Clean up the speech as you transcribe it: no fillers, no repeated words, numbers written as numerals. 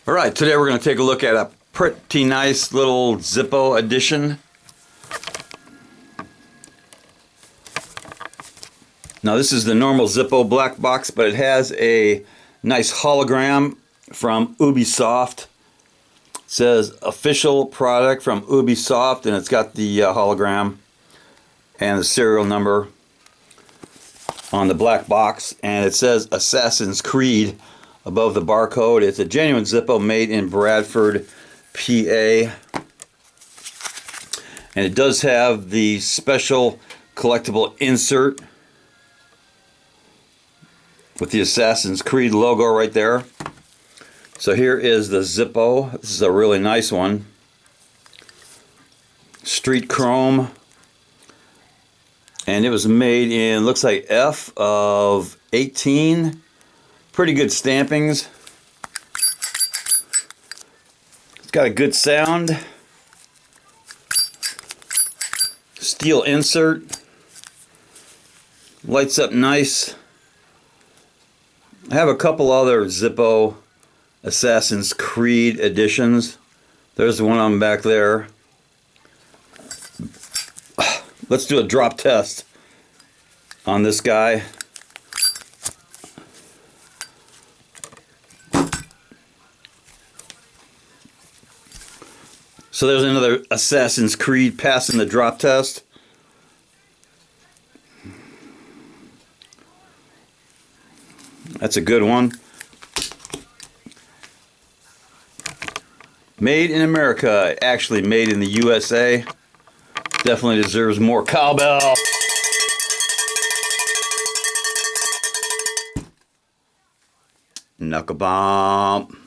All right, today we're going to take a look at a pretty nice little Zippo edition. Now this is the normal Zippo black box, but it has a nice hologram from Ubisoft. It says official product from Ubisoft, and it's got the hologram and the serial number on the black box, and it says Assassin's Creed above the barcode. It's a genuine Zippo made in Bradford, PA. And it does have the special collectible insert with the Assassin's Creed logo right there. So here is the Zippo. This is a really nice one. Street chrome. And it was made in, looks like F of 18. Pretty good stampings. It's got a good sound. Steel insert. Lights up nice. I have a couple other Zippo Assassin's Creed editions. There's one on back there. Let's do a drop test on this guy. So there's another Assassin's Creed passing the drop test. That's a good one. Made in America, actually made in the USA. Definitely deserves more cowbell. Knuckle bomb.